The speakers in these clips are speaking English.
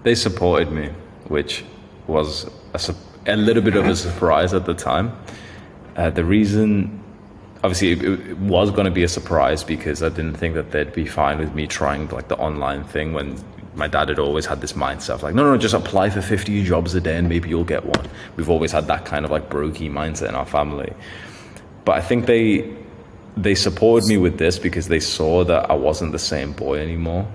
They supported me, which was a little bit of a surprise at the time. The reason, obviously, it was going to be a surprise because I didn't think that they'd be fine with me trying like the online thing when my dad had always had this mindset of like, no, just apply for 50 jobs a day and maybe you'll get one. We've always had that kind of like brokey mindset in our family. But I think they supported me with this because they saw that I wasn't the same boy anymore.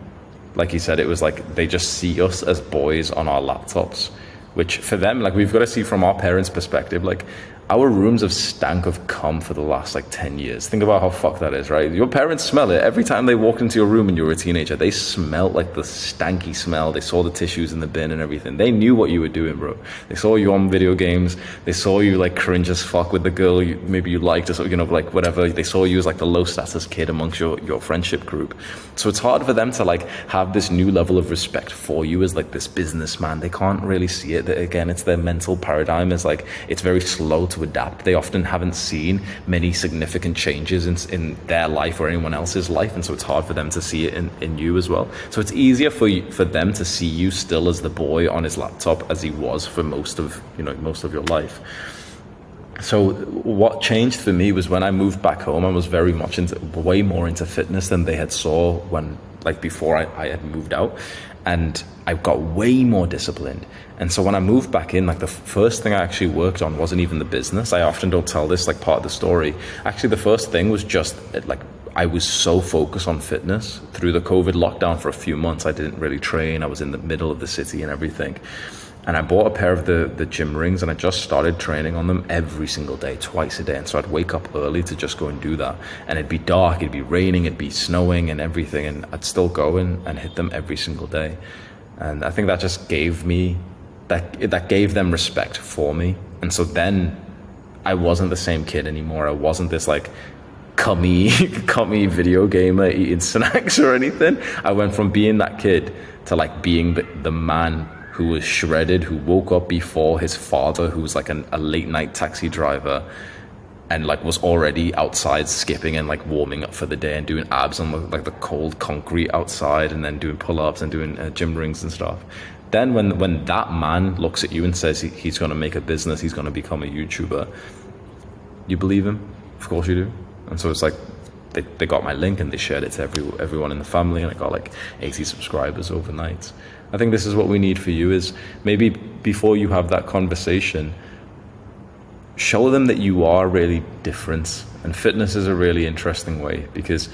Like he said, it was like they just see us as boys on our laptops, which for them, like we've got to see from our parents' perspective, like our rooms have stank of cum for the last like 10 years. Think about how fucked that is, right? Your parents smell it. Every time they walked into your room when you were a teenager, they smelled like the stanky smell. They saw the tissues in the bin and everything. They knew what you were doing, bro. They saw you on video games. They saw you like cringe as fuck with the girl maybe you liked, or, you know, like whatever. They saw you as like the low status kid amongst your friendship group. So it's hard for them to like have this new level of respect for you as like this businessman. They can't really see it. Again, it's their mental paradigm is like, it's very slow to adapt. They often haven't seen many significant changes in their life or anyone else's life, and so it's hard for them to see it in you as well. So it's easier for them to see you still as the boy on his laptop as he was for most of your life. So what changed for me was when I moved back home. I was very much way more into fitness than they had saw when like before I had moved out, and I got way more disciplined. And so when I moved back in, like the first thing I actually worked on wasn't even the business. I often don't tell this like part of the story. Actually, the first thing was just like I was so focused on fitness. Through the COVID lockdown for a few months, I didn't really train. I was in the middle of the city and everything. And I bought a pair of the gym rings, and I just started training on them every single day, twice a day. And so I'd wake up early to just go and do that. And it'd be dark, it'd be raining, it'd be snowing and everything. And I'd still go in and hit them every single day. And I think that just gave me, that gave them respect for me. And so then I wasn't the same kid anymore. I wasn't this like cummy video gamer eating snacks or anything. I went from being that kid to like being the man who was shredded, who woke up before his father, who was like a late night taxi driver, and like was already outside skipping and like warming up for the day and doing abs on like the cold concrete outside, and then doing pull-ups and doing gym rings and stuff. Then when that man looks at you and says he's going to make a business, he's going to become a YouTuber, you believe him? Of course you do. And so it's like they got my link and they shared it to everyone in the family, and I got like 80 subscribers overnight. I think this is what we need for you, is maybe before you have that conversation, show them that you are really different. And fitness is a really interesting way, because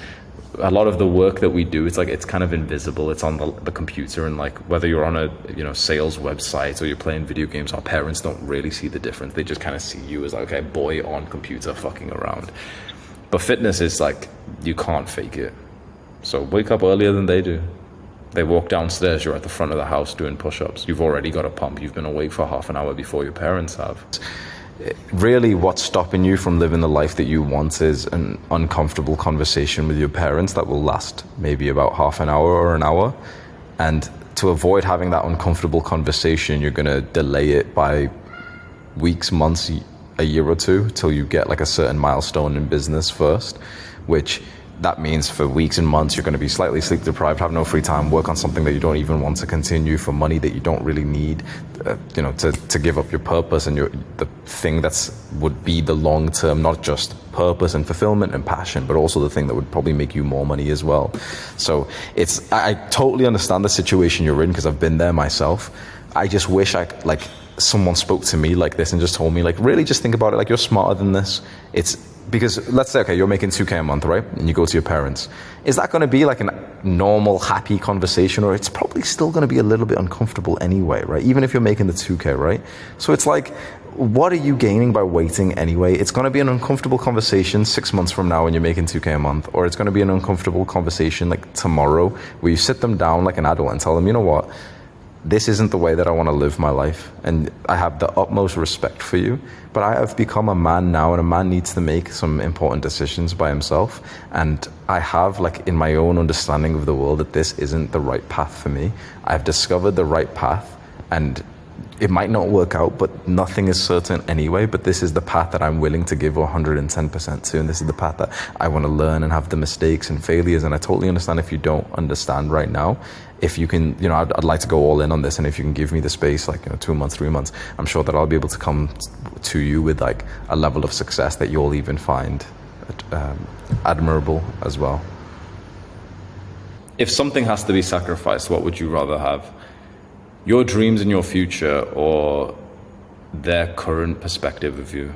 a lot of the work that we do, it's kind of invisible. It's on the computer, and like whether you're on a sales website or you're playing video games, our parents don't really see the difference. They just kind of see you as like, okay, boy on computer fucking around. But fitness is like, you can't fake it. So wake up earlier than they do. They walk downstairs, you're at the front of the house doing push-ups. You've already got a pump. You've been awake for half an hour before your parents have. Really, what's stopping you from living the life that you want is an uncomfortable conversation with your parents that will last maybe about half an hour or an hour. And to avoid having that uncomfortable conversation, you're going to delay it by weeks, months, a year or two, till you get like a certain milestone in business first, which that means for weeks and months you're going to be slightly sleep deprived, have no free time, work on something that you don't even want to continue for money that you don't really need, to give up your purpose and the thing would be the long term, not just purpose and fulfillment and passion, but also the thing that would probably make you more money as well. So I totally understand the situation you're in, because I've been there myself. I just wish someone spoke to me like this and just told me, like, really just think about it, like, you're smarter than this. It's because, let's say, okay, you're making $2K a month, right? And you go to your parents. Is that going to be like a normal, happy conversation? Or it's probably still going to be a little bit uncomfortable anyway, right? Even if you're making the 2K, right? So it's like, what are you gaining by waiting anyway? It's going to be an uncomfortable conversation 6 months from now when you're making 2K a month. Or it's going to be an uncomfortable conversation like tomorrow, where you sit them down like an adult and tell them, you know what? This isn't the way that I want to live my life, and I have the utmost respect for you, but I have become a man now, and a man needs to make some important decisions by himself, and I have, like, in my own understanding of the world, that this isn't the right path for me. I've discovered the right path, and it might not work out, but nothing is certain anyway. But this is the path that I'm willing to give 110% to, and this is the path that I want to learn and have the mistakes and failures. And I totally understand if you don't understand right now. If you can, I'd like to go all in on this, and if you can give me the space, 2 months, 3 months, I'm sure that I'll be able to come to you with like a level of success that you'll even find admirable as well. If something has to be sacrificed, what would you rather have? Your dreams and your future, or their current perspective of you?